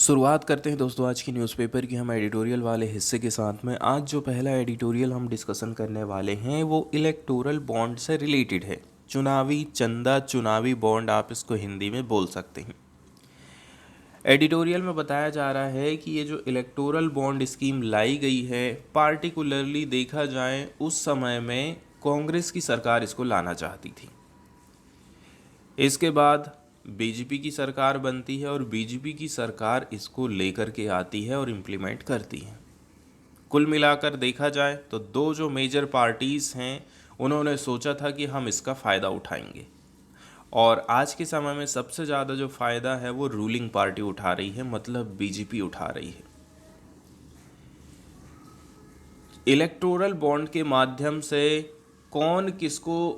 शुरुआत करते हैं दोस्तों आज की न्यूज़पेपर की हम एडिटोरियल वाले हिस्से के साथ में। आज जो पहला एडिटोरियल हम डिस्कशन करने वाले हैं वो इलेक्टोरल बॉन्ड से रिलेटेड है। चुनावी चंदा, चुनावी बॉन्ड आप इसको हिंदी में बोल सकते हैं। एडिटोरियल में बताया जा रहा है कि ये जो इलेक्टोरल बॉन्ड स्कीम लाई गई है, पार्टिकुलरली देखा जाए उस समय में कांग्रेस की सरकार इसको लाना चाहती थी। इसके बाद बीजेपी की सरकार बनती है और बीजेपी की सरकार इसको लेकर के आती है और इम्प्लीमेंट करती है। कुल मिलाकर देखा जाए तो दो जो मेजर पार्टीज़ हैं उन्होंने सोचा था कि हम इसका फ़ायदा उठाएंगे, और आज के समय में सबसे ज़्यादा जो फ़ायदा है वो रूलिंग पार्टी उठा रही है, मतलब बीजेपी उठा रही है। इलेक्टोरल बॉन्ड के माध्यम से कौन किसको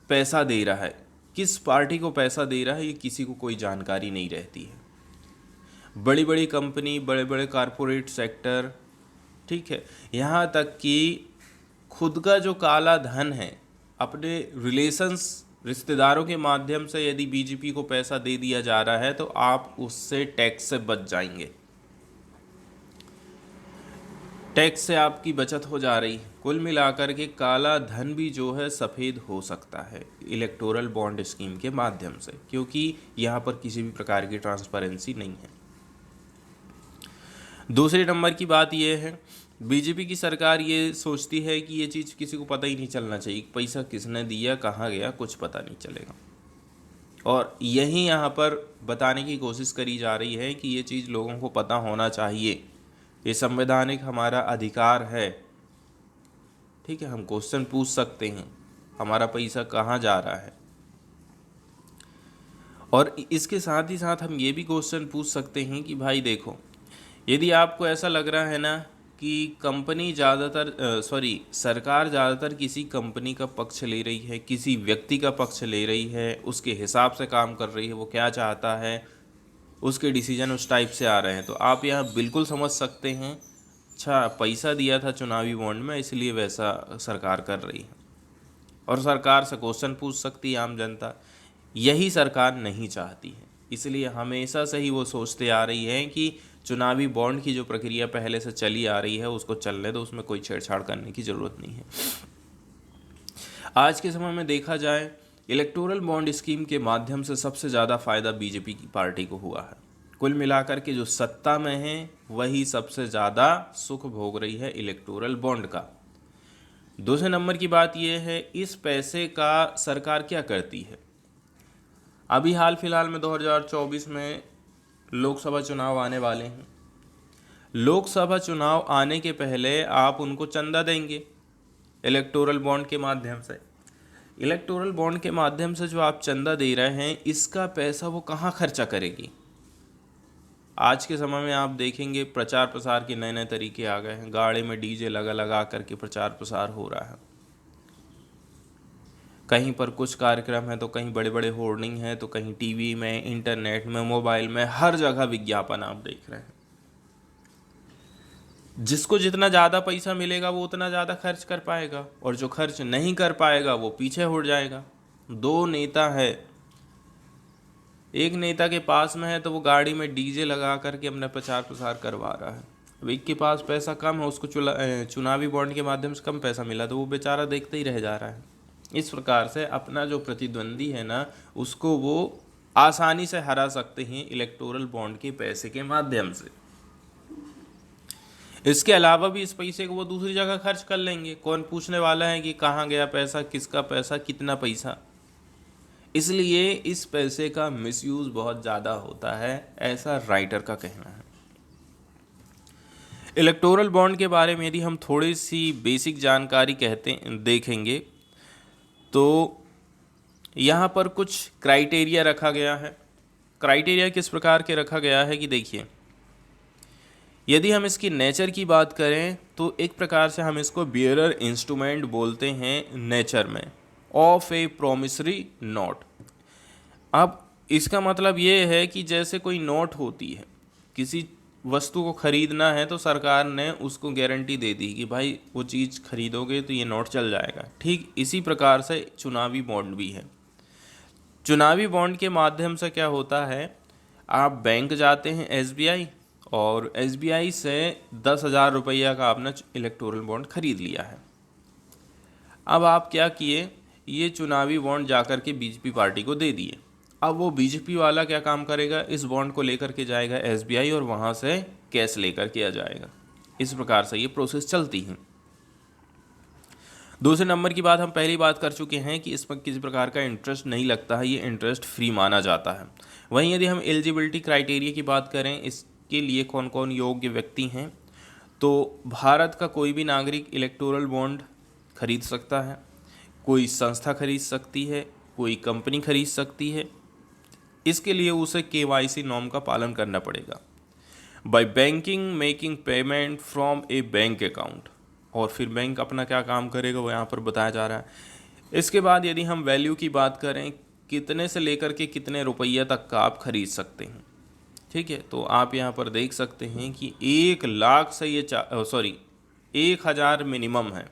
पैसा दे रहा है, किस पार्टी को पैसा दे रहा है, ये किसी को कोई जानकारी नहीं रहती है। बड़ी बड़ी कंपनी, बड़े बड़े कारपोरेट सेक्टर, ठीक है, यहाँ तक कि खुद का जो काला धन है अपने रिश्तेदारों के माध्यम से यदि बीजेपी को पैसा दे दिया जा रहा है तो आप उससे टैक्स से बच जाएंगे, टैक्स से आपकी बचत हो जा रही है। कुल मिलाकर के काला धन भी जो है सफ़ेद हो सकता है इलेक्टोरल बॉन्ड स्कीम के माध्यम से, क्योंकि यहाँ पर किसी भी प्रकार की ट्रांसपेरेंसी नहीं है। दूसरे नंबर की बात यह है, बीजेपी की सरकार ये सोचती है कि ये चीज़ किसी को पता ही नहीं चलना चाहिए, पैसा किसने दिया, कहाँ गया, कुछ पता नहीं चलेगा। और यही यहाँ पर बताने की कोशिश करी जा रही है कि ये चीज़ लोगों को पता होना चाहिए, ये संवैधानिक हमारा अधिकार है। ठीक है, हम क्वेश्चन पूछ सकते हैं हमारा पैसा कहाँ जा रहा है, और इसके साथ ही साथ हम ये भी क्वेश्चन पूछ सकते हैं कि भाई देखो, यदि आपको ऐसा लग रहा है ना कि कंपनी सरकार ज़्यादातर किसी कंपनी का पक्ष ले रही है, किसी व्यक्ति का पक्ष ले रही है, उसके हिसाब से काम कर रही है, वो क्या चाहता है उसके डिसीजन उस टाइप से आ रहे हैं, तो आप यहाँ बिल्कुल समझ सकते हैं अच्छा पैसा दिया था चुनावी बॉन्ड में इसलिए वैसा सरकार कर रही है। और सरकार से क्वेश्चन पूछ सकती है आम जनता, यही सरकार नहीं चाहती है। इसलिए हमेशा से ही वो सोचते आ रही है कि चुनावी बॉन्ड की जो प्रक्रिया पहले से चली आ रही है उसको चलने दो, उसमें कोई छेड़छाड़ करने की ज़रूरत नहीं है। आज के समय में देखा जाए इलेक्टोरल बॉन्ड स्कीम के माध्यम से सबसे ज़्यादा फ़ायदा बीजेपी की पार्टी को हुआ है। कुल मिलाकर के जो सत्ता में है वही सबसे ज़्यादा सुख भोग रही है इलेक्टोरल बॉन्ड का। दूसरे नंबर की बात यह है, इस पैसे का सरकार क्या करती है। अभी हाल फिलहाल में 2024 में लोकसभा चुनाव आने वाले हैं। लोकसभा चुनाव आने के पहले आप उनको चंदा देंगे इलेक्टोरल बॉन्ड के माध्यम से। इलेक्टोरल बॉन्ड के माध्यम से जो आप चंदा दे रहे हैं, इसका पैसा वो कहाँ खर्चा करेगी। आज के समय में आप देखेंगे प्रचार प्रसार के नए नए तरीके आ गए हैं, गाड़ी में डीजे लगा लगा करके प्रचार प्रसार हो रहा है। कहीं पर कुछ कार्यक्रम है तो कहीं बड़े बड़े होर्डिंग है, तो कहीं टीवी में, इंटरनेट में, मोबाइल में, हर जगह विज्ञापन आप देख रहे हैं। जिसको जितना ज़्यादा पैसा मिलेगा वो उतना ज़्यादा खर्च कर पाएगा, और जो खर्च नहीं कर पाएगा वो पीछे हट जाएगा। दो नेता है, एक नेता के पास में है तो वो गाड़ी में डीजे लगा करके अपना प्रचार प्रसार करवा रहा है। अब एक के पास पैसा कम है, उसको चुनावी बॉन्ड के माध्यम से कम पैसा मिला तो वो बेचारा देखते ही रह जा रहा है। इस प्रकार से अपना जो प्रतिद्वंदी है ना, उसको वो आसानी से हरा सकते हैं इलेक्टोरल बॉन्ड के पैसे के माध्यम से। इसके अलावा भी इस पैसे को वो दूसरी जगह खर्च कर लेंगे, कौन पूछने वाला है कि कहाँ गया पैसा, किसका पैसा, कितना पैसा। इसलिए इस पैसे का मिसयूज़ बहुत ज़्यादा होता है, ऐसा राइटर का कहना है। इलेक्टोरल बॉन्ड के बारे में यदि हम थोड़ी सी बेसिक जानकारी देखेंगे तो यहाँ पर कुछ क्राइटेरिया रखा गया है। क्राइटेरिया किस प्रकार के रखा गया है कि देखिए, यदि हम इसकी नेचर की बात करें तो एक प्रकार से हम इसको बियरर इंस्ट्रूमेंट बोलते हैं नेचर में, ऑफ ए प्रोमिसरी नोट। अब इसका मतलब ये है कि जैसे कोई नोट होती है, किसी वस्तु को खरीदना है तो सरकार ने उसको गारंटी दे दी कि भाई वो चीज़ खरीदोगे तो ये नोट चल जाएगा। ठीक इसी प्रकार से चुनावी बॉन्ड भी है। चुनावी बॉन्ड के माध्यम से क्या होता है, आप बैंक जाते हैं, एसबीआई, और एसबीआई से 10,000 रुपया का आपने इलेक्टोरल बॉन्ड खरीद लिया है। अब आप क्या किए, ये चुनावी बॉन्ड जाकर के बीजेपी पार्टी को दे दिए। अब वो बीजेपी वाला क्या काम करेगा, इस बॉन्ड को लेकर के जाएगा एसबीआई और वहाँ से कैश लेकर के आ जाएगा। इस प्रकार से ये प्रोसेस चलती है। दूसरे नंबर की बात हम पहली बात कर चुके हैं कि इसमें किसी प्रकार का इंटरेस्ट नहीं लगता है, ये इंटरेस्ट फ्री माना जाता है। वहीं यदि हम एलिजिबिलिटी क्राइटेरिया की बात करें, इसके लिए कौन कौन योग्य व्यक्ति हैं, तो भारत का कोई भी नागरिक इलेक्टोरल बॉन्ड खरीद सकता है, कोई संस्था खरीद सकती है, कोई कंपनी खरीद सकती है। इसके लिए उसे केवाईसी नॉर्म का पालन करना पड़ेगा। By banking making payment from a bank account, और फिर बैंक अपना क्या काम करेगा वो यहाँ पर बताया जा रहा है। इसके बाद यदि हम वैल्यू की बात करें, कितने से लेकर के कितने रुपये तक का आप खरीद सकते हैं, ठीक है। तो आप यहाँ पर देख सकते हैं कि 1,00,000 से ये 1,000 मिनिमम है,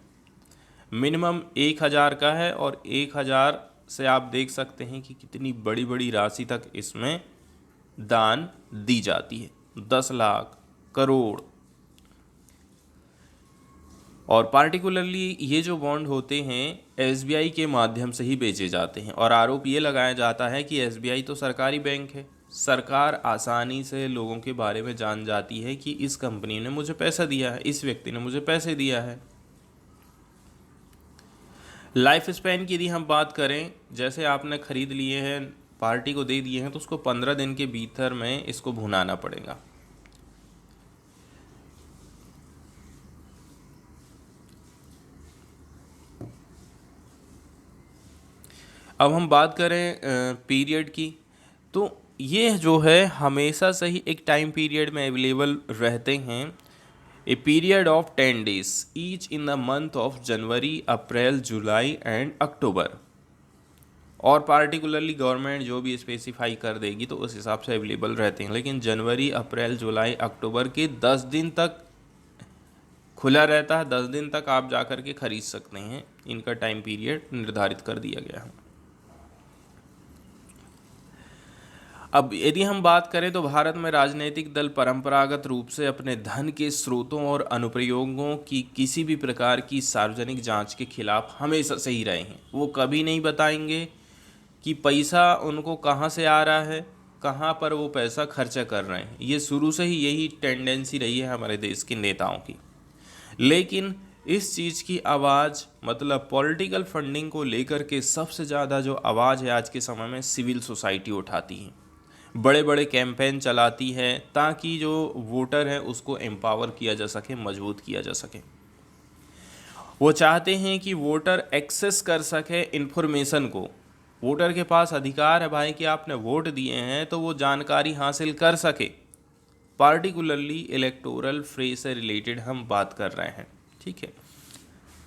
मिनिमम 1,000 का है, और 1,000 से आप देख सकते हैं कि कितनी बड़ी बड़ी राशि तक इसमें दान दी जाती है, 10 लाख, करोड़। और पार्टिकुलरली ये जो बॉन्ड होते हैं एसबीआई के माध्यम से ही बेचे जाते हैं, और आरोप ये लगाया जाता है कि एसबीआई तो सरकारी बैंक है, सरकार आसानी से लोगों के बारे में जान जाती है कि इस कंपनी ने मुझे पैसा दिया है, इस व्यक्ति ने मुझे पैसे दिया है। लाइफ स्पैन की यदि हम बात करें, जैसे आपने खरीद लिए हैं, पार्टी को दे दिए हैं, तो उसको 15 दिन के भीतर में इसको भुनाना पड़ेगा। अब हम बात करें पीरियड की, तो ये जो है हमेशा से ही एक टाइम पीरियड में अवेलेबल रहते हैं। A period of 10 days each in the month of January, April, July and October. और पार्टिकुलरली गवर्नमेंट जो भी स्पेसिफाई कर देगी तो उस हिसाब से अवेलेबल रहते हैं, लेकिन जनवरी, अप्रैल, जुलाई, अक्टूबर के 10 दिन तक खुला रहता है। 10 दिन तक आप जाकर के खरीद सकते हैं, इनका टाइम पीरियड निर्धारित कर दिया गया है। अब यदि हम बात करें तो भारत में राजनीतिक दल परंपरागत रूप से अपने धन के स्रोतों और अनुप्रयोगों की किसी भी प्रकार की सार्वजनिक जांच के खिलाफ हमेशा से ही रहे हैं। वो कभी नहीं बताएंगे कि पैसा उनको कहाँ से आ रहा है, कहाँ पर वो पैसा खर्चा कर रहे हैं। ये शुरू से ही यही टेंडेंसी रही है हमारे देश के नेताओं की। लेकिन इस चीज़ की आवाज़, मतलब पॉलिटिकल फंडिंग को लेकर के सबसे ज़्यादा जो आवाज़ है आज के समय में सिविल सोसाइटी उठाती है, बड़े बड़े कैंपेन चलाती है, ताकि जो वोटर है उसको एम्पावर किया जा सके, मजबूत किया जा सके। वो चाहते हैं कि वोटर एक्सेस कर सके इन्फॉर्मेशन को। वोटर के पास अधिकार है भाई कि आपने वोट दिए हैं तो वो जानकारी हासिल कर सके। पार्टिकुलरली इलेक्टोरल फ्रे से रिलेटेड हम बात कर रहे हैं, ठीक है।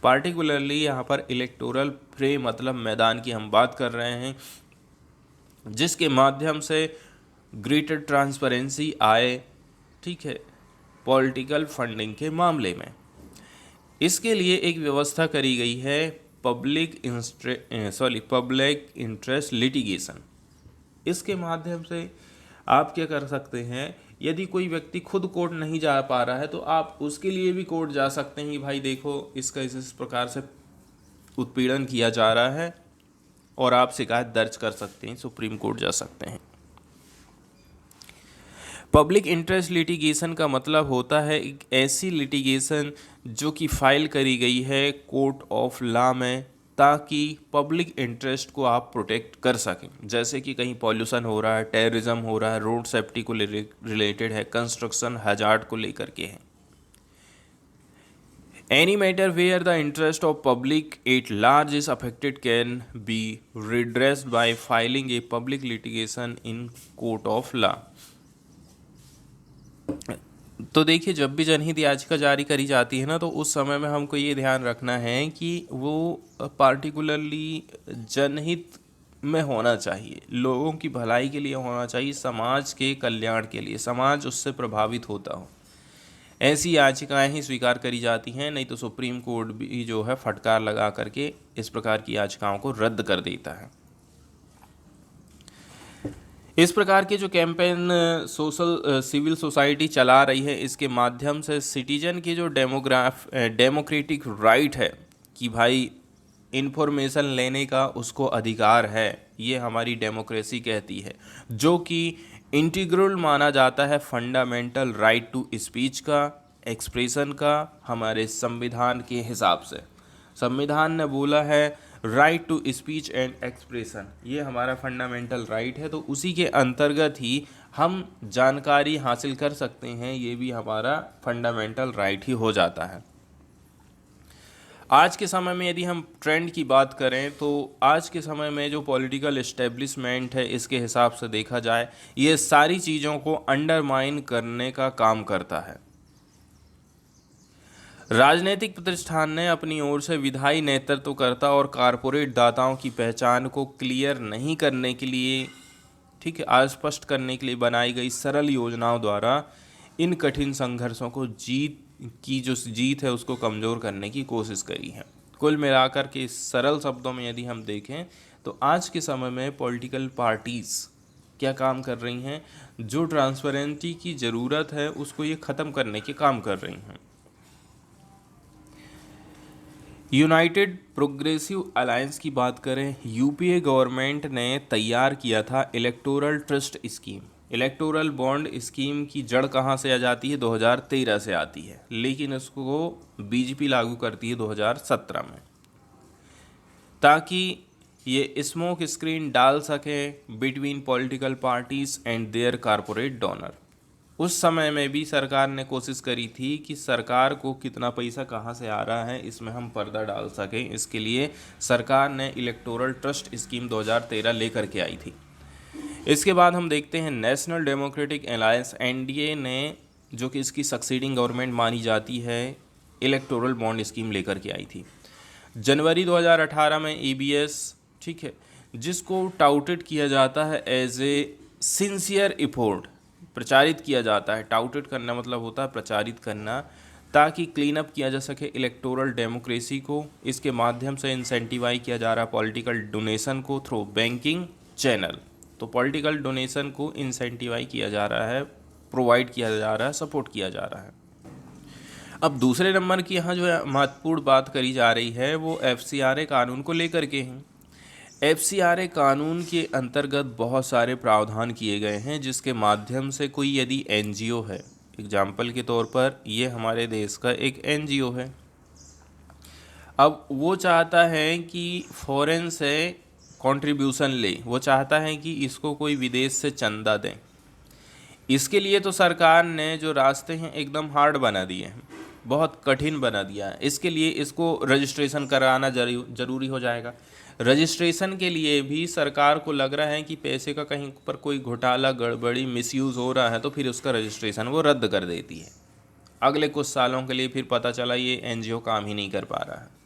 पार्टिकुलरली यहाँ पर इलेक्टोरल फ्रे मतलब मैदान की हम बात कर रहे हैं, जिसके माध्यम से ग्रेटर ट्रांसपेरेंसी आए, ठीक है, पॉलिटिकल फंडिंग के मामले में। इसके लिए एक व्यवस्था करी गई है, पब्लिक इंटरेस्ट लिटिगेशन। इसके माध्यम से आप क्या कर सकते हैं, यदि कोई व्यक्ति खुद कोर्ट नहीं जा पा रहा है तो आप उसके लिए भी कोर्ट जा सकते हैं कि भाई देखो इसका इस प्रकार से उत्पीड़न किया जा रहा है, और आप शिकायत दर्ज कर सकते हैं, सुप्रीम कोर्ट जा सकते हैं। पब्लिक इंटरेस्ट लिटिगेशन का मतलब होता है एक ऐसी लिटिगेशन जो कि फाइल करी गई है कोर्ट ऑफ लॉ में, ताकि पब्लिक इंटरेस्ट को आप प्रोटेक्ट कर सकें। जैसे कि कहीं पॉल्यूशन हो रहा है, टेररिज्म हो रहा है, रोड सेफ्टी को रिलेटेड है, कंस्ट्रक्शन हजार्ड को लेकर के है। Any matter where the interest of public at large is affected can be redressed by filing a public litigation in court of law। तो देखिए, जब भी जनहित याचिका जारी करी जाती है ना, तो उस समय में हमको ये ध्यान रखना है कि वो पार्टिकुलरली जनहित में होना चाहिए, लोगों की भलाई के लिए होना चाहिए, समाज के कल्याण के लिए, समाज उससे प्रभावित होता हो। ऐसी याचिकाएं ही स्वीकार करी जाती हैं, नहीं तो सुप्रीम कोर्ट भी जो है फटकार लगा करके इस प्रकार की याचिकाओं को रद्द कर देता है। इस प्रकार के जो कैंपेन सिविल सोसाइटी चला रही है, इसके माध्यम से सिटीजन की जो डेमोक्रेटिक राइट है कि भाई इन्फॉर्मेशन लेने का उसको अधिकार है, ये हमारी डेमोक्रेसी कहती है, जो कि इंटीग्रल माना जाता है फंडामेंटल राइट टू स्पीच का, एक्सप्रेशन का, हमारे संविधान के हिसाब से। संविधान ने बोला है right to speech and expression, ये हमारा फंडामेंटल राइट है, तो उसी के अंतर्गत ही हम जानकारी हासिल कर सकते हैं, ये भी हमारा फंडामेंटल राइट ही हो जाता है। आज के समय में यदि हम ट्रेंड की बात करें तो आज के समय में जो पॉलिटिकल एस्टेब्लिशमेंट है, इसके हिसाब से देखा जाए, ये सारी चीज़ों को अंडरमाइन करने का काम करता है। राजनीतिक प्रतिष्ठान ने अपनी ओर से विधायी नेतृत्वकर्ता और कारपोरेट दाताओं की पहचान को क्लियर नहीं करने के लिए, ठीक है, अस्पष्ट करने के लिए बनाई गई सरल योजनाओं द्वारा इन कठिन संघर्षों को जो जीत है उसको कमज़ोर करने की कोशिश करी है। कुल मिलाकर के सरल शब्दों में यदि हम देखें तो आज के समय में पॉलिटिकल पार्टीज़ क्या काम कर रही हैं, जो ट्रांसपेरेंसी की ज़रूरत है उसको ये ख़त्म करने के काम कर रही हैं। यूनाइटेड प्रोग्रेसिव अलायंस की बात करें, यूपीए गवर्नमेंट ने तैयार किया था electoral trust scheme. Electoral bond scheme की जड़ कहाँ से आ जाती है? 2013 से आती है, लेकिन इसको बीजेपी लागू करती है 2017 में, ताकि ये स्मोक स्क्रीन डाल सके between political parties and their corporate donor. उस समय में भी सरकार ने कोशिश करी थी कि सरकार को कितना पैसा कहाँ से आ रहा है, इसमें हम पर्दा डाल सकें। इसके लिए सरकार ने इलेक्टोरल ट्रस्ट स्कीम 2013 लेकर के आई थी। इसके बाद हम देखते हैं नेशनल डेमोक्रेटिक अलायंस, एनडीए ने, जो कि इसकी सक्सीडिंग गवर्नमेंट मानी जाती है, इलेक्टोरल बॉन्ड स्कीम लेकर के आई थी। जनवरी 2018 में ईबीएस, ठीक है, जिसको टाउटेड किया जाता है एज ए सिंसियर एफर्ट, प्रचारित किया जाता है। टाउटेड करना मतलब होता है प्रचारित करना, ताकि क्लीन अप किया जा सके इलेक्टोरल डेमोक्रेसी को। इसके माध्यम से इंसेंटिवाइज किया जा रहा है पॉलिटिकल डोनेशन को थ्रू बैंकिंग चैनल। तो पॉलिटिकल डोनेशन को इंसेंटिवाइज किया जा रहा है, प्रोवाइड किया जा रहा है, सपोर्ट किया जा रहा है। अब दूसरे नंबर की यहाँ जो है महत्वपूर्ण बात करी जा रही है वो एफसीआरए कानून को लेकर के हैं। एफसीआरए कानून के अंतर्गत बहुत सारे प्रावधान किए गए हैं, जिसके माध्यम से कोई यदि एनजीओ है, एग्जाम्पल के तौर पर ये हमारे देश का एक एनजीओ है, अब वो चाहता है कि फॉरेन से कंट्रीब्यूशन ले, वो चाहता है कि इसको कोई विदेश से चंदा दें। इसके लिए तो सरकार ने जो रास्ते हैं एकदम हार्ड बना दिए हैं, बहुत कठिन बना दिया है। इसके लिए इसको रजिस्ट्रेशन कराना ज़रूरी हो जाएगा। रजिस्ट्रेशन के लिए भी सरकार को लग रहा है कि पैसे का कहीं पर कोई घोटाला, गड़बड़ी, मिसयूज़ हो रहा है, तो फिर उसका रजिस्ट्रेशन वो रद्द कर देती है। अगले कुछ सालों के लिए फिर पता चला ये एनजीओ काम ही नहीं कर पा रहा है।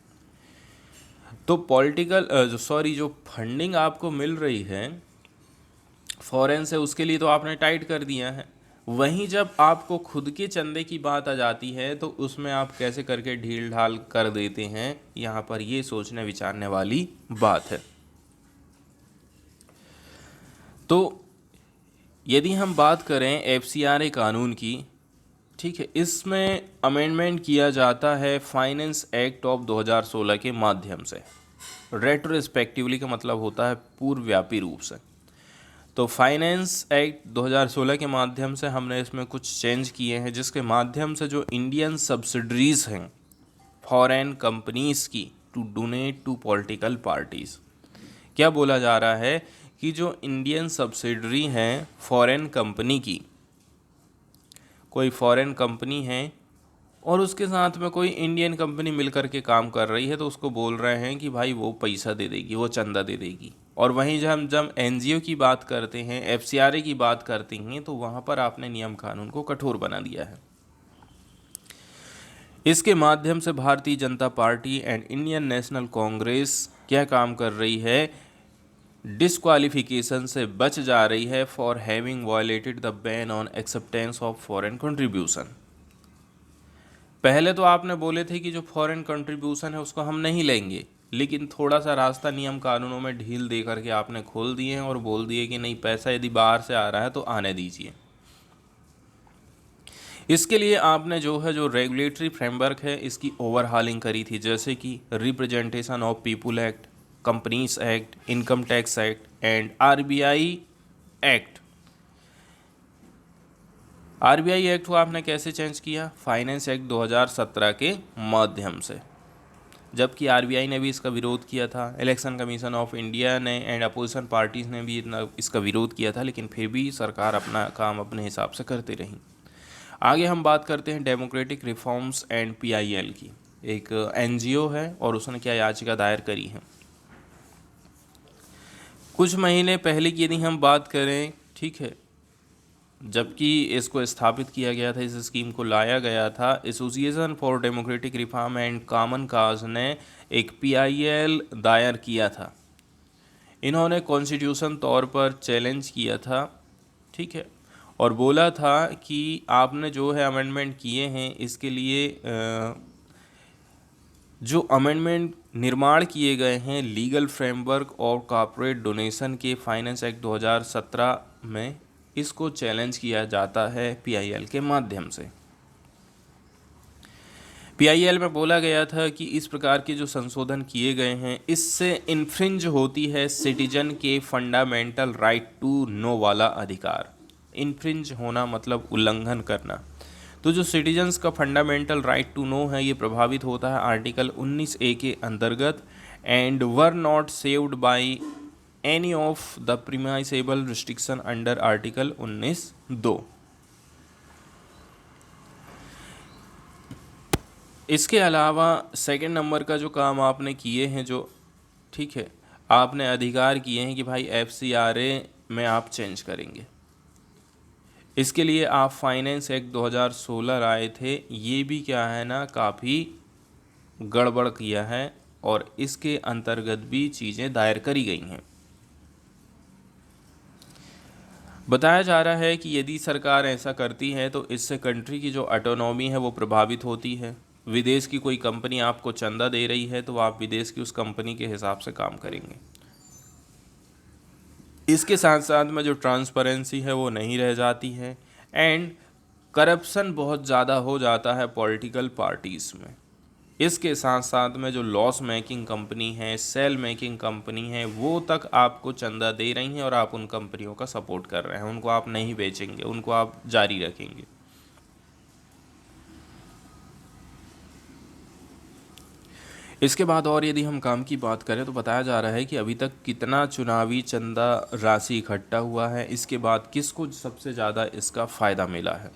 तो जो फंडिंग आपको मिल रही है फॉरेन से, उसके लिए तो आपने टाइट कर दिया है। वहीं जब आपको खुद के चंदे की बात आ जाती है तो उसमें आप कैसे करके ढील ढाल कर देते हैं, यहाँ पर ये सोचने विचारने वाली बात है। तो यदि हम बात करें एफसीआरए कानून की, ठीक है, इसमें अमेंडमेंट किया जाता है फाइनेंस एक्ट ऑफ 2016 के माध्यम से। रेट्रोस्पेक्टिवली का मतलब होता है पूर्वव्यापी रूप से। तो फाइनेंस एक्ट 2016 के माध्यम से हमने इसमें कुछ चेंज किए हैं, जिसके माध्यम से जो इंडियन सब्सिडरीज हैं फॉरेन कंपनीज़ की to donate to political parties, क्या बोला जा रहा है कि जो इंडियन सब्सिडरी हैं फॉरेन कंपनी की, कोई फॉरेन कंपनी है और उसके साथ में कोई इंडियन कंपनी मिलकर के काम कर रही है, तो उसको बोल रहे हैं कि भाई वो पैसा दे देगी, वो चंदा दे देगी। और वहीं जब एनजीओ की बात करते हैं, एफसीआरए की बात करते हैं, तो वहाँ पर आपने नियम कानून को कठोर बना दिया है। इसके माध्यम से Bharatiya Janata party and Indian national Congress क्या काम कर रही है, डिस्क्वालिफिकेशन से बच जा रही है for having violated the ban on acceptance of foreign contribution. पहले तो आपने बोले थे कि जो फॉरेन कंट्रीब्यूशन है उसको हम नहीं लेंगे, लेकिन थोड़ा सा रास्ता नियम कानूनों में ढील दे करके आपने खोल दिए हैं और बोल दिए कि नहीं, पैसा यदि बाहर से आ रहा है तो आने दीजिए। इसके लिए आपने जो है जो रेगुलेटरी फ्रेमवर्क है इसकी ओवरहालिंग करी थी, जैसे कि representation of people act, companies act, income tax act and RBI act. RBI act को आपने कैसे चेंज किया? फाइनेंस एक्ट 2017 के माध्यम से, जबकि आरबीआई ने भी इसका विरोध किया था, इलेक्शन कमीशन ऑफ इंडिया ने एंड अपोजिशन पार्टीज ने भी इसका विरोध किया था, लेकिन फिर भी सरकार अपना काम अपने हिसाब से करती रही। आगे हम बात करते हैं डेमोक्रेटिक रिफॉर्म्स एंड पीआईएल की। एक एनजीओ है और उसने क्या याचिका दायर करी है। कुछ महीने पहले की यदि हम बात करें, ठीक है, जबकि इसको स्थापित किया गया था, इस स्कीम को लाया गया था, association for democratic reform and common cause ने एक पीआईएल दायर किया था। इन्होंने कॉन्स्टिट्यूशन तौर पर चैलेंज किया था, ठीक है, और बोला था कि आपने जो है अमेंडमेंट किए हैं, इसके लिए जो अमेंडमेंट निर्माण किए गए हैं लीगल फ्रेमवर्क और कॉर्पोरेट डोनेशन के फाइनेंस एक्ट 2017 में, इसको चैलेंज किया जाता है पीआईएल के माध्यम से। पीआईएल में बोला गया था कि इस प्रकार के जो संशोधन किए गए हैं इससे इन्फ्रिंज होती है सिटीजन के फंडामेंटल राइट टू नो वाला अधिकार। इन्फ्रिंज होना मतलब उल्लंघन करना। तो जो सिटीजन्स का फंडामेंटल राइट टू नो है ये प्रभावित होता है आर्टिकल 19A के अंतर्गत, and were not saved by any of the permissible restriction under article 19(2)। इसके अलावा सेकंड नंबर का जो काम आपने किए हैं, जो ठीक है, आपने अधिकार किए हैं कि भाई FCRA में आप चेंज करेंगे। इसके लिए आप फाइनेंस एक्ट 2016 लाए थे, ये भी क्या है ना, काफ़ी गड़बड़ किया है और इसके अंतर्गत भी चीज़ें दायर करी गई हैं। बताया जा रहा है कि यदि सरकार ऐसा करती है तो इससे कंट्री की जो ऑटोनॉमी है वो प्रभावित होती है। विदेश की कोई कंपनी आपको चंदा दे रही है तो आप विदेश की उस कंपनी के हिसाब से काम करेंगे। इसके साथ साथ में जो ट्रांसपेरेंसी है वो नहीं रह जाती है, एंड करप्शन बहुत ज़्यादा हो जाता है पॉलिटिकल पार्टीज़ में। इसके साथ साथ में जो लॉस मेकिंग कंपनी है, सेल मेकिंग कंपनी है, वो तक आपको चंदा दे रही हैं और आप उन कंपनियों का सपोर्ट कर रहे हैं। उनको आप नहीं बेचेंगे, उनको आप जारी रखेंगे। इसके बाद और यदि हम काम की बात करें तो बताया जा रहा है कि अभी तक कितना चुनावी चंदा राशि इकट्ठा हुआ है, इसके बाद किसको सबसे ज़्यादा इसका फ़ायदा मिला है।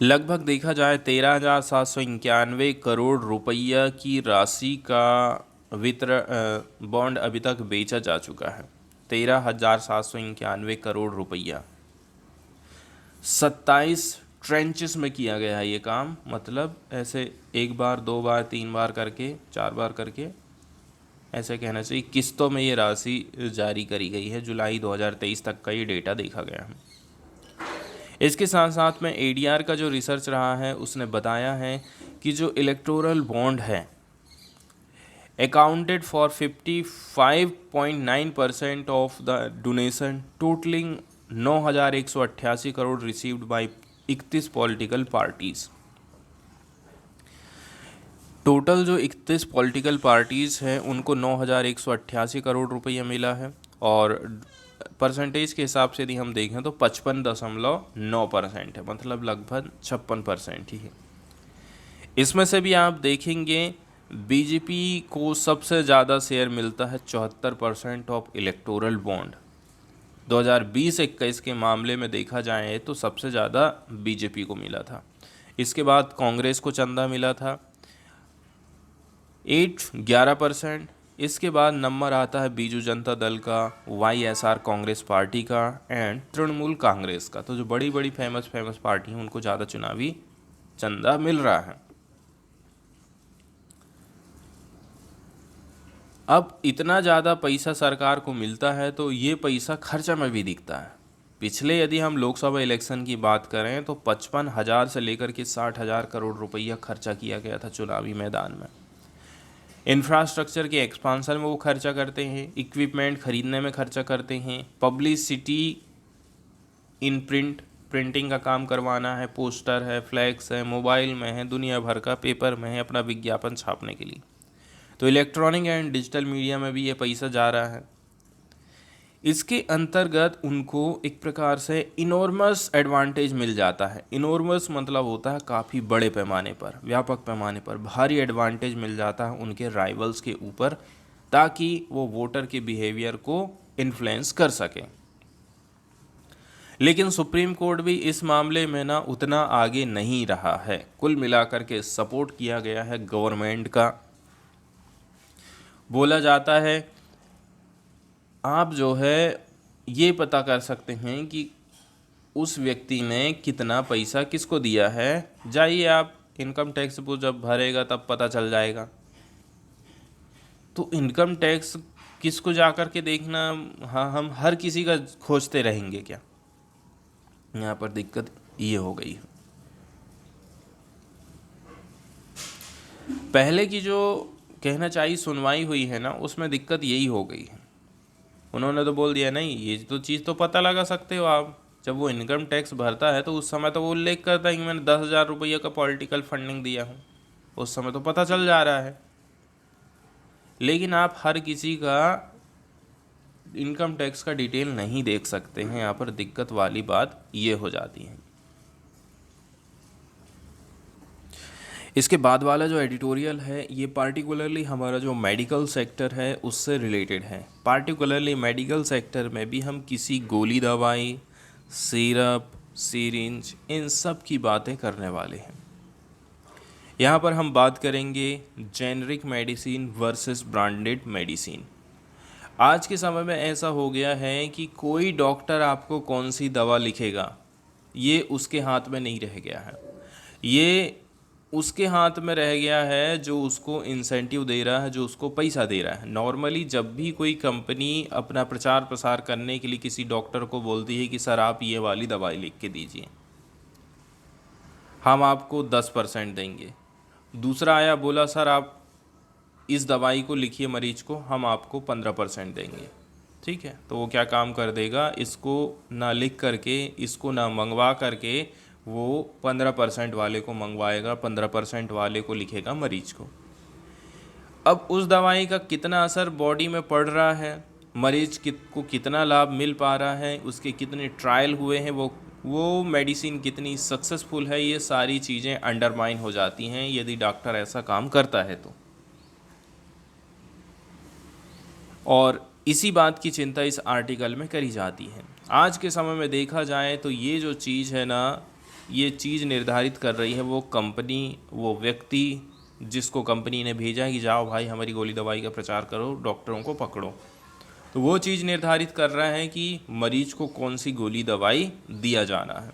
लगभग देखा जाए 13,791 करोड़ रुपया की राशि का वितरण बॉन्ड अभी तक बेचा जा चुका है। 13,791 करोड़ रुपया 27 ट्रेंचेस में किया गया है ये काम। मतलब ऐसे एक बार, दो बार, तीन बार करके, चार बार करके, ऐसे कहना चाहिए, किस्तों में ये राशि जारी करी गई है। जुलाई 2023 तक का ये डेटा देखा गया है। इसके साथ साथ में ADR का जो रिसर्च रहा है उसने बताया है कि जो इलेक्टोरल बॉन्ड है accounted for 55.9% of the donation totalling 9,188 crore received by 31 political parties. Total जो 31 पॉलिटिकल पार्टीज़ हैं उनको 9,188 करोड़ रुपया मिला है, और परसेंटेज के हिसाब से यदि हम देखें तो 55.9% है, मतलब लगभग 56% ही है। इसमें से भी आप देखेंगे बीजेपी को सबसे ज़्यादा शेयर मिलता है, 74% ऑफ इलेक्टोरल बॉन्ड। 2020-21 के मामले में देखा जाए तो सबसे ज़्यादा बीजेपी को मिला था। इसके बाद कांग्रेस को चंदा मिला था 11%। इसके बाद नंबर आता है बीजू जनता दल का, YSR कांग्रेस पार्टी का एंड तृणमूल कांग्रेस का। तो जो बड़ी बड़ी फेमस पार्टी हैं उनको ज़्यादा चुनावी चंदा मिल रहा है। अब इतना ज़्यादा पैसा सरकार को मिलता है तो ये पैसा खर्चा में भी दिखता है। पिछले यदि हम लोकसभा इलेक्शन की बात करें तो 55,000 से लेकर के 60,000 करोड़ रुपया खर्चा किया गया था चुनावी मैदान में। इंफ्रास्ट्रक्चर के एक्सपांसन में वो खर्चा करते हैं, इक्विपमेंट खरीदने में खर्चा करते हैं, पब्लिसिटी इन प्रिंटिंग का काम करवाना है, पोस्टर है, फ्लैक्स है, मोबाइल में है, दुनिया भर का पेपर में है, अपना विज्ञापन छापने के लिए। तो इलेक्ट्रॉनिक एंड डिजिटल मीडिया में भी ये पैसा जा रहा है। इसके अंतर्गत उनको एक प्रकार से इनॉर्मस एडवांटेज मिल जाता है। इनॉर्मस मतलब होता है काफ़ी बड़े पैमाने पर, व्यापक पैमाने पर भारी एडवांटेज मिल जाता है उनके राइवल्स के ऊपर, ताकि वो वोटर के बिहेवियर को इन्फ्लुएंस कर सकें। लेकिन सुप्रीम कोर्ट भी इस मामले में ना उतना आगे नहीं रहा है। कुल मिलाकर के सपोर्ट किया गया है गवर्नमेंट का। बोला जाता है आप जो है ये पता कर सकते हैं कि उस व्यक्ति ने कितना पैसा किसको दिया है। जाइए आप इनकम टैक्स को जब भरेगा तब पता चल जाएगा। तो इनकम टैक्स किसको जा कर के देखना, हाँ हम हर किसी का खोजते रहेंगे क्या? यहाँ पर दिक्कत ये हो गई है। पहले की जो कहना चाहिए सुनवाई हुई है ना, उसमें दिक्कत यही हो गई है। उन्होंने तो बोल दिया नहीं, ये तो चीज़ तो पता लगा सकते हो आप। जब वो इनकम टैक्स भरता है तो उस समय तो वो उल्लेख करता है कि मैंने 10,000 रुपये का पॉलिटिकल फंडिंग दिया हूँ, उस समय तो पता चल जा रहा है। लेकिन आप हर किसी का इनकम टैक्स का डिटेल नहीं देख सकते हैं। यहाँ पर दिक्कत वाली बात ये हो जाती है। इसके बाद वाला जो एडिटोरियल है ये पार्टिकुलरली हमारा जो मेडिकल सेक्टर है उससे रिलेटेड है। पार्टिकुलरली मेडिकल सेक्टर में भी हम किसी गोली दवाई, सिरप, सिरिंज, इन सब की बातें करने वाले हैं। यहाँ पर हम बात करेंगे generic medicine versus branded medicine. आज के समय में ऐसा हो गया है कि कोई डॉक्टर आपको कौन सी दवा लिखेगा ये उसके हाथ में नहीं रह गया है। ये उसके हाथ में रह गया है जो उसको इंसेंटिव दे रहा है, जो उसको पैसा दे रहा है। नॉर्मली जब भी कोई कंपनी अपना प्रचार प्रसार करने के लिए किसी डॉक्टर को बोलती है कि सर आप ये वाली दवाई लिख के दीजिए, हम आपको 10% देंगे। दूसरा आया बोला सर आप इस दवाई को लिखिए मरीज को, हम आपको 15% देंगे। ठीक है, तो वो क्या काम कर देगा, इसको ना लिख करके, इसको ना मंगवा करके वो 15% वाले को मंगवाएगा, 15% वाले को लिखेगा मरीज को। अब उस दवाई का कितना असर बॉडी में पड़ रहा है, मरीज को कितना लाभ मिल पा रहा है, उसके कितने ट्रायल हुए हैं, वो मेडिसिन कितनी सक्सेसफुल है, ये सारी चीज़ें अंडरमाइन हो जाती हैं यदि डॉक्टर ऐसा काम करता है तो। और इसी बात की चिंता इस आर्टिकल में करी जाती है। आज के समय में देखा जाए तो ये जो चीज़ है ना, ये चीज़ निर्धारित कर रही है वो कंपनी, वो व्यक्ति जिसको कंपनी ने भेजा है कि जाओ भाई हमारी गोली दवाई का प्रचार करो, डॉक्टरों को पकड़ो। तो वो चीज़ निर्धारित कर रहा है कि मरीज को कौन सी गोली दवाई दिया जाना है।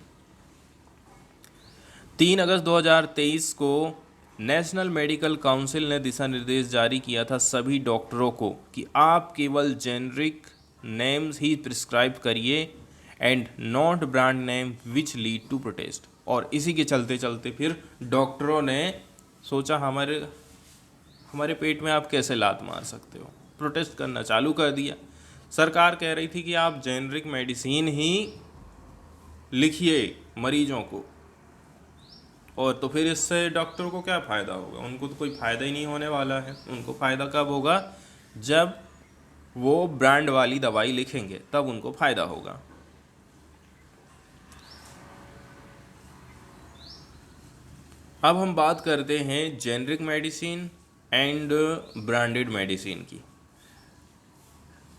3 अगस्त 2023 को नेशनल मेडिकल काउंसिल ने दिशा निर्देश जारी किया था सभी डॉक्टरों को कि आप केवल जेनरिक नेम्स ही प्रिस्क्राइब करिए and not brand name which lead to protest. और इसी के चलते चलते फिर डॉक्टरों ने सोचा हमारे पेट में आप कैसे लात मार सकते हो, प्रोटेस्ट करना चालू कर दिया। सरकार कह रही थी कि आप जेनरिक मेडिसिन ही लिखिए मरीजों को, और तो फिर इससे डॉक्टर को क्या फ़ायदा होगा? उनको तो कोई फ़ायदा ही नहीं होने वाला है। उनको फ़ायदा कब होगा? जब वो ब्रांड वाली दवाई लिखेंगे तब उनको फ़ायदा होगा। अब हम बात करते हैं generic medicine and branded medicine की।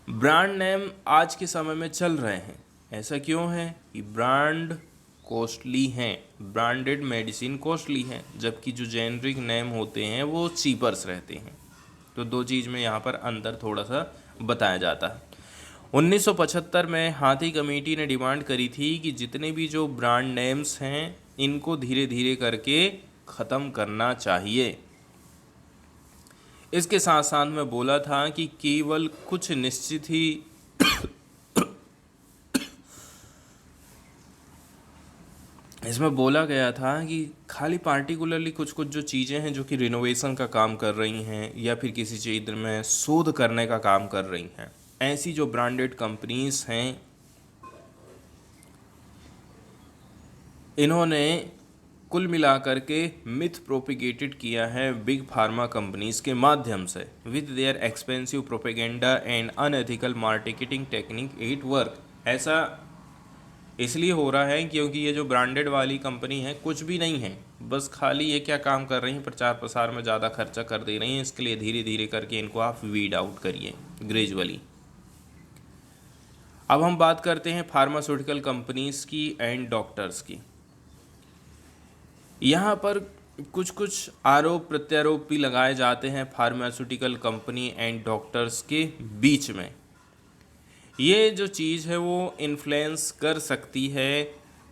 ब्रांड नेम आज के समय में चल रहे हैं। ऐसा क्यों है कि ब्रांड कॉस्टली हैं, ब्रांडेड मेडिसिन कॉस्टली हैं, जबकि जो जेनरिक नेम होते हैं वो चीपर्स रहते हैं। तो दो चीज़ में यहाँ पर अंतर थोड़ा सा बताया जाता है। 1975 में हाथी कमेटी ने डिमांड करी थी कि जितने भी जो ब्रांड नेम्स हैं इनको धीरे धीरे करके ख़त्म करना चाहिए। इसके साथ साथ में बोला था कि केवल कुछ निश्चित ही इसमें बोला गया था कि खाली पार्टिकुलरली कुछ कुछ जो चीज़ें हैं जो कि रिनोवेशन का काम कर रही हैं या फिर किसी चीज़ में शोध करने का काम कर रही हैं, ऐसी जो ब्रांडेड कंपनीज हैं, इन्होंने कुल मिलाकर के मिथ प्रोपिगेटेड किया है बिग फार्मा कंपनीज के माध्यम से with their expensive propaganda and unethical marketing technique at work. ऐसा इसलिए हो रहा है क्योंकि ये जो ब्रांडेड वाली कंपनी है कुछ भी नहीं है, बस खाली ये क्या काम कर रही हैं, प्रचार प्रसार में ज़्यादा खर्चा कर दे रही हैं। इसके लिए धीरे धीरे करके इनको आप वीड आउट करिए ग्रेजुअली। अब हम बात करते हैं फार्मास्यूटिकल कंपनीज की एंड डॉक्टर्स की। यहाँ पर कुछ कुछ आरोप प्रत्यारोप भी लगाए जाते हैं फार्मास्यूटिकल कंपनी एंड डॉक्टर्स के बीच में। ये जो चीज़ है वो इन्फ्लुएंस कर सकती है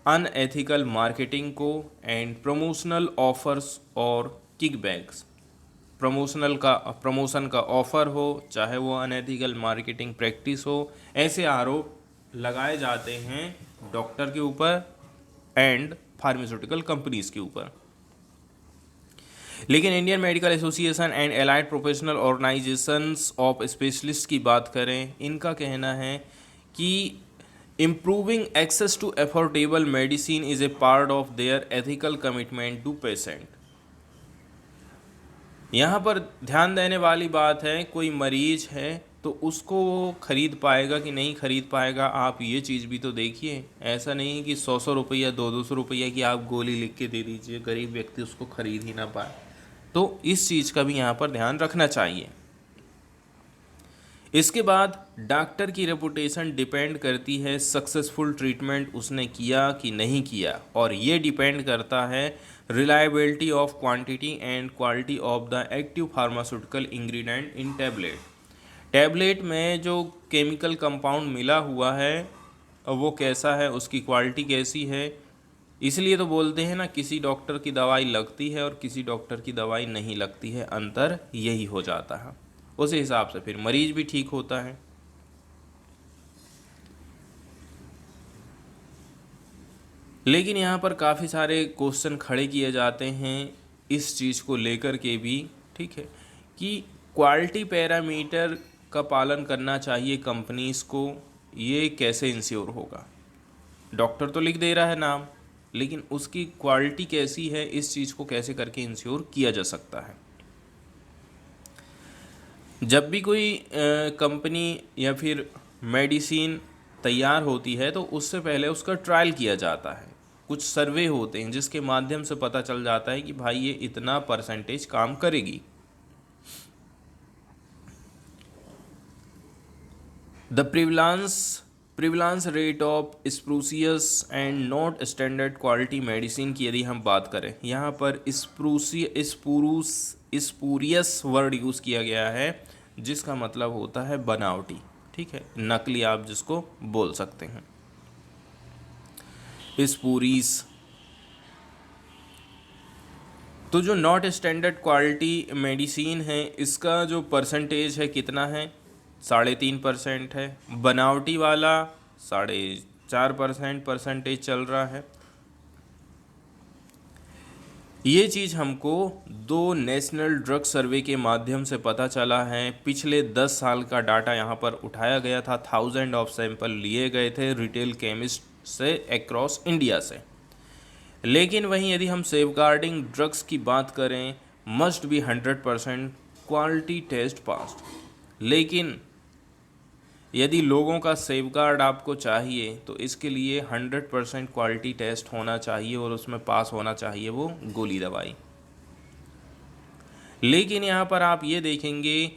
अनएथिकल मार्केटिंग को एंड प्रमोशनल ऑफर्स और किकबैक्स। प्रमोशन का ऑफ़र हो, चाहे वो अनएथिकल मार्केटिंग प्रैक्टिस हो, ऐसे आरोप लगाए जाते हैं डॉक्टर के ऊपर एंड फार्मास्यूटिकल कंपनीज के ऊपर। लेकिन Indian medical association and allied professional organisations of specialist की बात करें, इनका कहना है कि improving access to affordable medicine is a part of their ethical commitment to patient. यहाँ पर ध्यान देने वाली बात है, कोई मरीज है तो उसको वो खरीद पाएगा कि नहीं खरीद पाएगा, आप ये चीज़ भी तो देखिए। ऐसा नहीं कि 100 रुपया 200 रुपया की आप गोली लिख के दे दीजिए, गरीब व्यक्ति उसको खरीद ही ना पाए। तो इस चीज़ का भी यहाँ पर ध्यान रखना चाहिए। इसके बाद डॉक्टर की रेपुटेशन डिपेंड करती है सक्सेसफुल ट्रीटमेंट उसने किया कि नहीं किया, और ये डिपेंड करता है reliability of quantity and quality of the active pharmaceutical ingredient in tablet में जो केमिकल कंपाउंड मिला हुआ है वो कैसा है, उसकी क्वालिटी कैसी है। इसलिए तो बोलते हैं ना, किसी डॉक्टर की दवाई लगती है और किसी डॉक्टर की दवाई नहीं लगती है, अंतर यही हो जाता है। उस हिसाब से फिर मरीज भी ठीक होता है। लेकिन यहाँ पर काफ़ी सारे क्वेश्चन खड़े किए जाते हैं इस चीज़ को लेकर के भी, ठीक है, कि क्वालिटी पैरामीटर का पालन करना चाहिए कंपनीज़ को, ये कैसे इंश्योर होगा। डॉक्टर तो लिख दे रहा है नाम, लेकिन उसकी क्वालिटी कैसी है, इस चीज़ को कैसे करके इंश्योर किया जा सकता है। जब भी कोई कंपनी या फिर मेडिसिन तैयार होती है तो उससे पहले उसका ट्रायल किया जाता है, कुछ सर्वे होते हैं जिसके माध्यम से पता चल जाता है कि भाई ये इतना परसेंटेज काम करेगी। The prevalence rate of spurious and not standard quality medicine की यदि हम बात करें, यहाँ पर स्पूरियस वर्ड यूज़ किया गया है जिसका मतलब होता है बनावटी, ठीक है, नकली आप जिसको बोल सकते हैं। स्पूरीस, तो जो नॉट स्टैंडर्ड क्वालिटी मेडिसिन है इसका जो परसेंटेज है कितना है, 3.5% है। बनावटी वाला 4.5% परसेंटेज चल रहा है। ये चीज़ हमको 2 नेशनल ड्रग सर्वे के माध्यम से पता चला है। पिछले 10 साल का डाटा यहाँ पर उठाया गया था, 1000 ऑफ सैंपल लिए गए थे रिटेल केमिस्ट से अक्रॉस इंडिया से। लेकिन वहीं यदि हम सेफगार्डिंग ड्रग्स की बात करें, must be 100% quality test passed. लेकिन यदि लोगों का सेफगार्ड आपको चाहिए तो इसके लिए 100% क्वालिटी टेस्ट होना चाहिए और उसमें पास होना चाहिए वो गोली दवाई। लेकिन यहाँ पर आप ये देखेंगे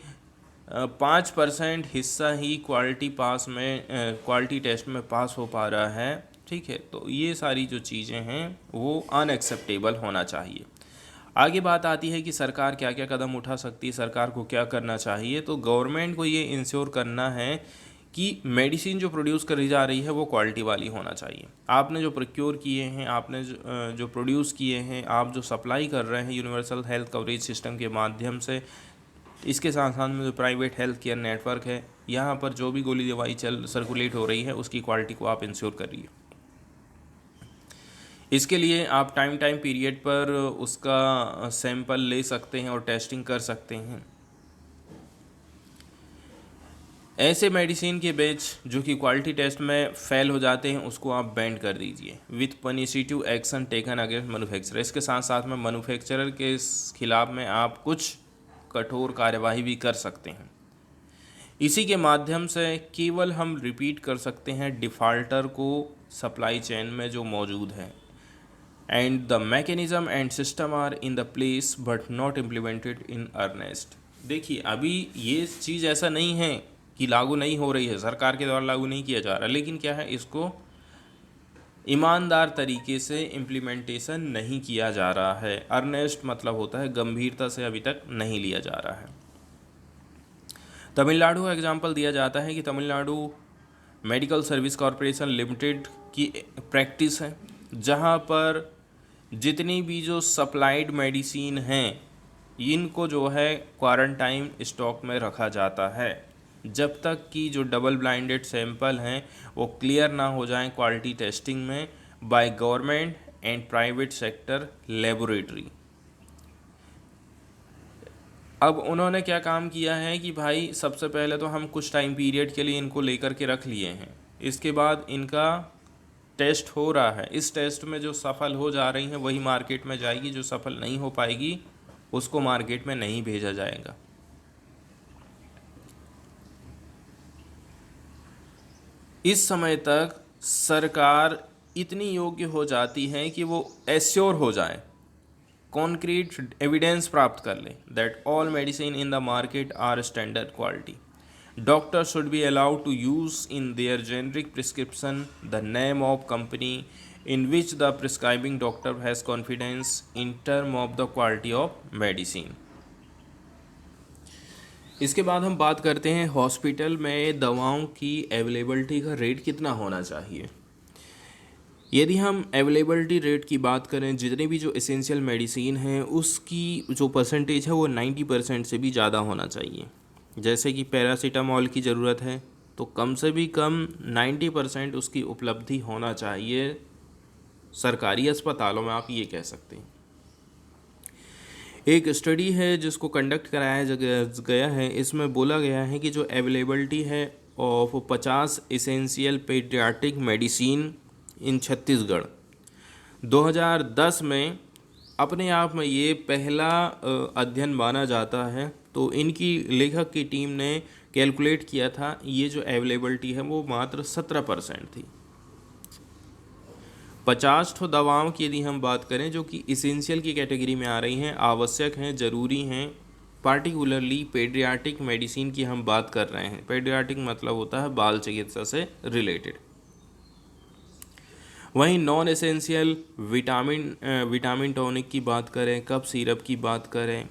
5% हिस्सा ही क्वालिटी टेस्ट में पास हो पा रहा है, ठीक है। तो ये सारी जो चीज़ें हैं वो अनएक्सेप्टेबल होना चाहिए। आगे बात आती है कि सरकार क्या क्या कदम उठा सकती है, सरकार को क्या करना चाहिए। तो गवर्नमेंट को ये इंश्योर करना है कि मेडिसिन जो प्रोड्यूस करी जा रही है वो क्वालिटी वाली होना चाहिए। आपने जो प्रोक्योर किए हैं, आपने जो प्रोड्यूस किए हैं, आप जो सप्लाई कर रहे हैं यूनिवर्सल हेल्थ कवरेज सिस्टम के माध्यम से, इसके साथ साथ में जो प्राइवेट हेल्थ केयर नेटवर्क है, यहाँ पर जो भी गोली दवाई सर्कुलेट हो रही है उसकी क्वालिटी को आप इंश्योर करिए। इसके लिए आप टाइम टाइम पीरियड पर उसका सैंपल ले सकते हैं और टेस्टिंग कर सकते हैं। ऐसे मेडिसिन के बैच जो कि क्वालिटी टेस्ट में फेल हो जाते हैं उसको आप बैंड कर दीजिए with punitive action taken against manufacturer. इसके साथ साथ में मैन्युफैक्चरर के खिलाफ में आप कुछ कठोर कार्यवाही भी कर सकते हैं। इसी के माध्यम से केवल हम रिपीट कर सकते हैं डिफ़ॉल्टर को सप्लाई चेन में जो मौजूद है। And the mechanism and system are in the place but not implemented in earnest. देखिए अभी ये चीज़ ऐसा नहीं है कि लागू नहीं हो रही है, सरकार के द्वारा लागू नहीं किया जा रहा, लेकिन क्या है इसको ईमानदार तरीके से इम्प्लीमेंटेशन नहीं किया जा रहा है। अर्नेस्ट मतलब होता है गंभीरता से अभी तक नहीं लिया जा रहा है। तमिलनाडु का एग्जाम्पल दिया जाता है कि Tamil Nadu medical service corporation limited की प्रैक्टिस है जहां पर जितनी भी जो सप्लाइड मेडिसिन हैं इनको जो है क्वारंटाइन स्टॉक में रखा जाता है जब तक कि जो डबल ब्लाइंडेड सैंपल हैं वो क्लियर ना हो जाएं क्वालिटी टेस्टिंग में by government and private sector laboratory. अब उन्होंने क्या काम किया है कि भाई सबसे पहले तो हम कुछ टाइम पीरियड के लिए इनको लेकर के रख लिए हैं, इसके बाद इनका टेस्ट हो रहा है, इस टेस्ट में जो सफल हो जा रही हैं वही मार्केट में जाएगी, जो सफल नहीं हो पाएगी उसको मार्केट में नहीं भेजा जाएगा। इस समय तक सरकार इतनी योग्य हो जाती है कि वो एश्योर हो जाए, कॉन्क्रीट एविडेंस प्राप्त कर ले that all medicine in the market are standard quality. Doctors should be allowed to use in their generic prescription the name of company in which the prescribing doctor has confidence in term of the quality of medicine। इसके बाद हम बात करते हैं hospital में दवाओं की availability का रेट कितना होना चाहिए। यदि हम अवेलेबिलिटी रेट की बात करें, जितने भी जो एसेंशियल मेडिसिन हैं उसकी जो परसेंटेज है वो 90% से भी ज़्यादा होना चाहिए। जैसे कि पैरासीटामॉल की ज़रूरत है तो कम से भी कम 90% उसकी उपलब्धि होना चाहिए सरकारी अस्पतालों में, आप ये कह सकते हैं। एक स्टडी है जिसको कंडक्ट कराया गया है, इसमें बोला गया है कि जो अवेलेबिलिटी है of 50 essential paediatric medicine in Chhattisgarh 2010 में अपने आप में ये पहला अध्ययन माना जाता है। तो इनकी लेखक की टीम ने कैलकुलेट किया था, ये जो अवेलेबिलिटी है वो मात्र 17% थी। 50 ठो दवाओं की यदि हम बात करें जो कि इसेंशियल की कैटेगरी में आ रही हैं, आवश्यक हैं, ज़रूरी हैं, पार्टिकुलरली पेडियाट्रिक मेडिसिन की हम बात कर रहे हैं। पेडियाट्रिक मतलब होता है बाल चिकित्सा से रिलेटेड। वहीं नॉन एसेंशियल विटामिन टॉनिक की बात करें, कफ सिरप की बात करें,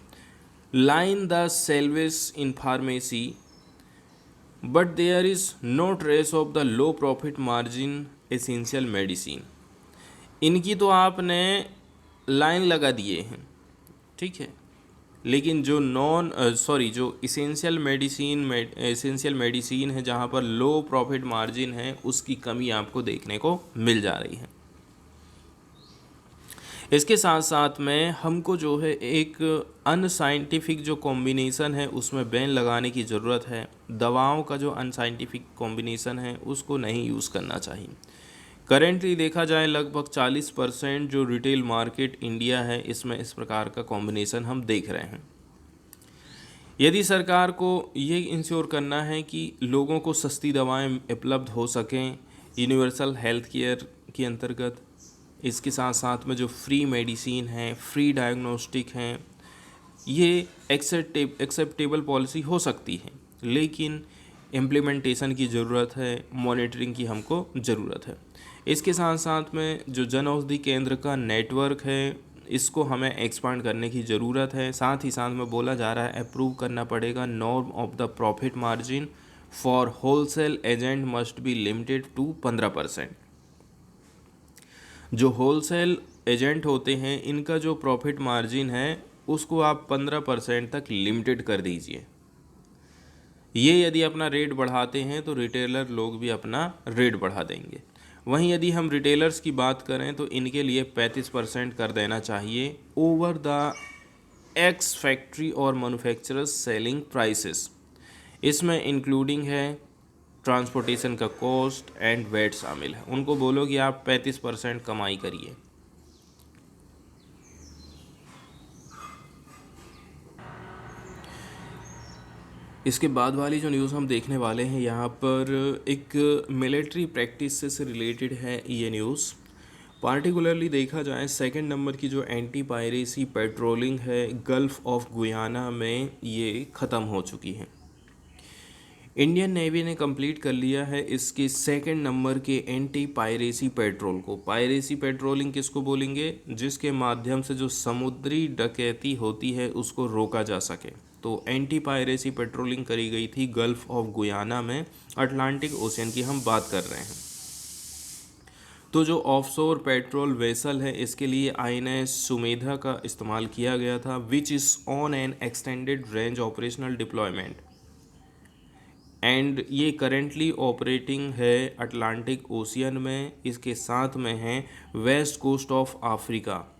line the shelves in pharmacy but there is no trace of the low profit margin essential medicine. इनकी तो आपने लाइन लगा दिए हैं, ठीक है, लेकिन जो जो एसेंशियल मेडिसिन है जहाँ पर लो प्रॉफिट मार्जिन है उसकी कमी आपको देखने को मिल जा रही है। इसके साथ साथ में हमको जो है एक अनसाइंटिफिक जो कॉम्बिनेशन है उसमें बैन लगाने की ज़रूरत है। दवाओं का जो अनसाइंटिफिक कॉम्बिनेशन है उसको नहीं यूज़ करना चाहिए। करेंटली देखा जाए लगभग 40% जो रिटेल मार्केट इंडिया है इसमें इस प्रकार का कॉम्बिनेशन हम देख रहे हैं। यदि सरकार को ये इंश्योर करना है कि लोगों को सस्ती दवाएं उपलब्ध हो सकें यूनिवर्सल हेल्थ केयर के अंतर्गत, इसके साथ साथ में जो फ्री मेडिसिन है, फ्री डायग्नोस्टिक हैं, ये एक्सेप्टेबल पॉलिसी हो सकती है, लेकिन इम्प्लीमेंटेशन की ज़रूरत है, मॉनिटरिंग की हमको ज़रूरत है। इसके साथ साथ में जो जन औषधि केंद्र का नेटवर्क है इसको हमें एक्सपांड करने की ज़रूरत है। साथ ही साथ में बोला जा रहा है अप्रूव करना पड़ेगा norm of the profit margin for wholesale agent must be limited to 15%। जो होलसेल एजेंट होते हैं इनका जो प्रॉफिट मार्जिन है उसको आप 15% तक लिमिटेड कर दीजिए। ये यदि अपना रेट बढ़ाते हैं तो रिटेलर लोग भी अपना रेट बढ़ा देंगे। वहीं यदि हम रिटेलर्स की बात करें तो इनके लिए 35% कर देना चाहिए ओवर द एक्स फैक्ट्री और मैन्युफैक्चरर्स सेलिंग प्राइसेस। इसमें इंक्लूडिंग है ट्रांसपोर्टेशन का कॉस्ट एंड वेट शामिल है। उनको बोलो कि आप 35% कमाई करिए। इसके बाद वाली जो न्यूज़ हम देखने वाले हैं यहाँ पर एक मिलिट्री प्रैक्टिस से रिलेटेड है ये न्यूज़। पार्टिकुलरली देखा जाए सेकंड नंबर की जो एंटी पायरेसी पेट्रोलिंग है गल्फ ऑफ गुयाना में ये ख़त्म हो चुकी है। इंडियन नेवी ने कंप्लीट कर लिया है इसके सेकंड नंबर के एंटी पायरेसी पेट्रोल को। पायरेसी पेट्रोलिंग किसको बोलेंगे? जिसके माध्यम से जो समुद्री डकैती होती है उसको रोका जा सके। तो एंटी पायरेसी पेट्रोलिंग करी गई थी गल्फ ऑफ गुयाना में, अटलांटिक ओशियन की हम बात कर रहे हैं। तो जो ऑफशोर पेट्रोल वेसल है इसके लिए INS सुमेधा का इस्तेमाल किया गया था, which is on an extended range operational deployment and ये करेंटली ऑपरेटिंग है अटलांटिक ओशियन में। इसके साथ में है west coast of Africa.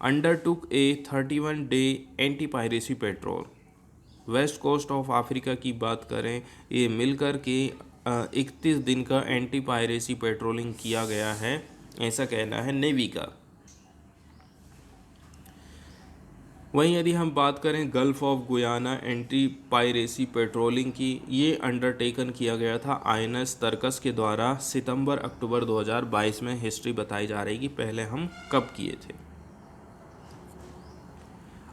Undertook a 31 day anti piracy patrol. West coast of Africa की बात करें, ये मिलकर के 31 दिन का एंटी पायरेसी पेट्रोलिंग किया गया है, ऐसा कहना है नेवी का। वहीं यदि हम बात करें gulf of Guyana anti piracy patrolling की, ये अंडरटेकन किया गया था INS तरकस के द्वारा सितंबर-अक्टूबर 2022 में। हिस्ट्री बताई जा रही कि पहले हम कब किए थे।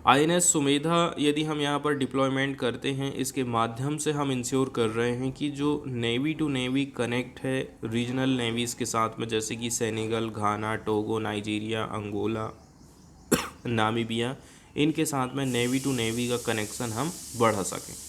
INS सुमेधा यदि हम यहाँ पर डिप्लॉयमेंट करते हैं, इसके माध्यम से हम इंश्योर कर रहे हैं कि जो नेवी टू नेवी कनेक्ट है रीजनल नेवीज़ के साथ में, जैसे कि सेनेगल, घाना, टोगो, नाइजीरिया, अंगोला, नामीबिया, इनके साथ में नेवी टू नेवी का कनेक्शन हम बढ़ा सकें।